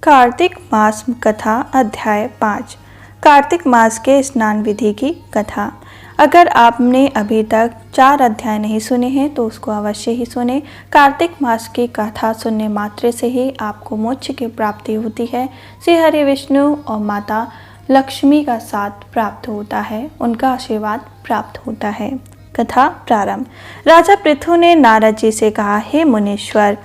कार्तिक मास कथा अध्याय 5। कार्तिक मास के स्नान विधि की कथा। अगर आपने अभी तक 4 अध्याय नहीं सुने हैं तो उसको अवश्य ही सुने। कार्तिक मास की कथा सुनने मात्र से ही आपको मोक्ष की प्राप्ति होती है। श्री हरि विष्णु और माता लक्ष्मी का साथ प्राप्त होता है, उनका आशीर्वाद प्राप्त होता है। कथा प्रारंभ। राजा पृथु ने नारद जी से कहा, हे मुनीश्वर,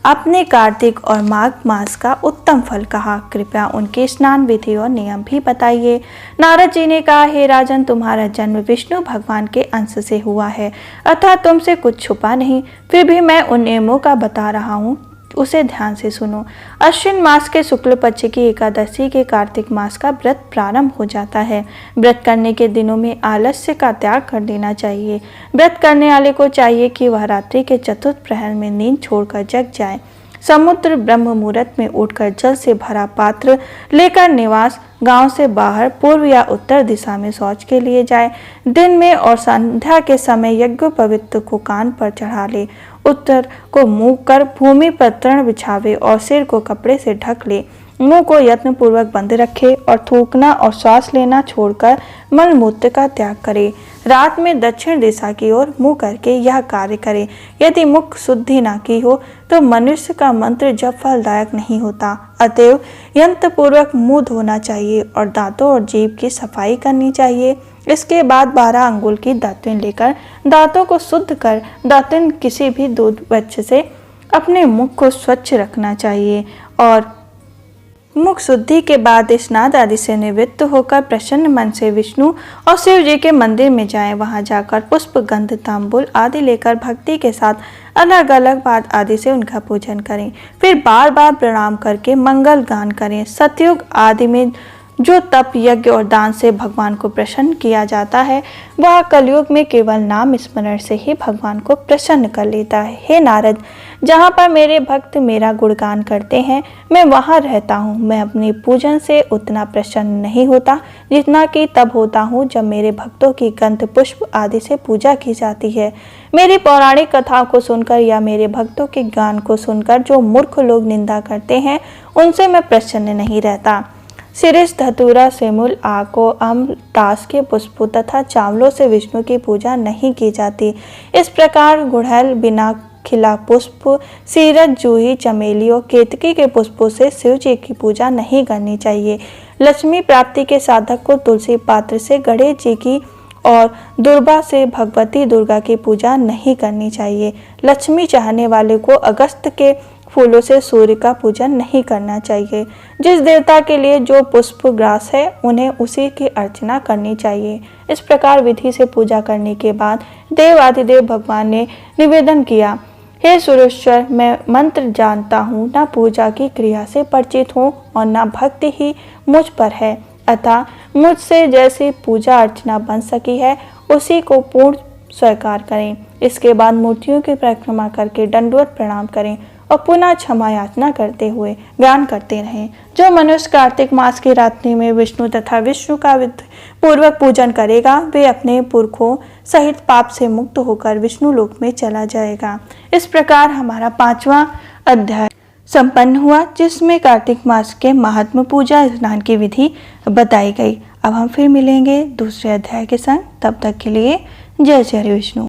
आपने कार्तिक और माघ मास का उत्तम फल कहा, कृपया उनके स्नान विधि और नियम भी बताइए। नारद जी ने कहा, हे राजन, तुम्हारा जन्म विष्णु भगवान के अंश से हुआ है, अतः तुमसे कुछ छुपा नहीं। फिर भी मैं उन नियमों का बता रहा हूँ, उसे ध्यान से सुनो। अश्विन मास के शुक्ल पक्ष की एकादशी के कार्तिक मास का व्रत प्रारंभ हो जाता है। व्रत करने के दिनों में आलस्य का त्याग कर देना चाहिए। व्रत करने वाले को चाहिए कि वह रात्रि के चतुर्थ प्रहर में नींद छोड़कर जग जाए। समुद्र ब्रह्म मुहूर्त में उठकर जल से भरा पात्र लेकर निवास गांव से बाहर पूर्व या उत्तर दिशा में शौच के लिए जाए। दिन में और संध्या के समय यज्ञ पवित्र को कान पर चढ़ा ले। उत्तर को मुंह कर भूमि पर तृण बिछावे और सिर को कपड़े से ढक ले। मुंह को यत्न पूर्वक बंद रखे और थूकना और श्वास लेना छोड़कर मल मूत्र का त्याग करे। रात में दक्षिण दिशा की ओर मुंह करके यह कार्य करे। यदि मुख शुद्धि न की हो तो मनुष्य का मंत्र जप फलदायक नहीं होता। अतएव यंत्र पूर्वक मुंह धोना चाहिए और दांतों और जीभ की सफाई करनी चाहिए। इसके बाद 12 अंगुल की दातुन लेकर दांतों को शुद्ध कर दातुन किसी भी दूध वच्छ से अपने मुख को स्वच्छ रखना चाहिए और मुख शुद्धि के बाद स्नान आदि से निवृत्त होकर प्रसन्न मन से विष्णु और शिव जी के मंदिर में जाएं। वहां जाकर पुष्प, गंध, तांबुल आदि लेकर भक्ति के साथ अलग अलग बात आदि से उनका पूजन करें। फिर बार बार प्रणाम करके मंगल गान करें। सतयुग आदि में जो तप, यज्ञ और दान से भगवान को प्रसन्न किया जाता है, वह कलयुग में केवल नाम स्मरण से ही भगवान को प्रसन्न कर लेता है। हे नारद, जहाँ पर मेरे भक्त मेरा गुणगान करते हैं, मैं वहाँ रहता हूँ। मैं अपने पूजन से उतना प्रसन्न नहीं होता जितना कि तब होता हूँ जब मेरे भक्तों की गंध, पुष्प आदि से पूजा की जाती है। मेरी पौराणिक कथाओं को सुनकर या मेरे भक्तों के गान को सुनकर जो मूर्ख लोग निंदा करते हैं, उनसे मैं प्रसन्न नहीं रहता। शिरीष, धतूरा, सेमुल, आको, अम्ल, ताश के पुष्पों तथा चावलों से विष्णु की पूजा नहीं की जाती। इस प्रकार गुड़हल, बिना खिला पुष्प, सीरज, जूही, चमेली और केतकी के पुष्पों से शिव जी की पूजा नहीं करनी चाहिए। लक्ष्मी प्राप्ति के साधक को तुलसी पात्र से गणेश जी की और दुर्गा से भगवती दुर्गा की पूजा नहीं करनी चाहिए। लक्ष्मी चाहने वाले को अगस्त के फूलों से सूर्य का पूजन नहीं करना चाहिए। जिस देवता के लिए जो पुष्प ग्रास है, उन्हें उसी की अर्चना करनी चाहिए। इस प्रकार विधि से पूजा करने के बाद देवादिदेव भगवान ने निवेदन किया, हे सुरेश्वर, मैं मंत्र जानता हूँ, न पूजा की क्रिया से परिचित हूँ और न भक्ति ही मुझ पर है, अतः मुझसे जैसी पूजा अर्चना बन सकी है उसी को पूर्ण स्वीकार करें। इसके बाद मूर्तियों की परिक्रमा करके दंडवत प्रणाम करें और पुनः क्षमा याचना करते हुए गान करते रहें। जो मनुष्य कार्तिक मास की रात्रि में विष्णु तथा विष्णु का पूर्वक पूजन करेगा, वे अपने पुरखों सहित पाप से मुक्त होकर विष्णु लोक में चला जाएगा। इस प्रकार हमारा 5वां अध्याय संपन्न हुआ, जिसमें कार्तिक मास के महात्म, पूजा, स्नान की विधि बताई गई। अब हम फिर मिलेंगे दूसरे अध्याय के संग। तब तक के लिए जय श्री विष्णु।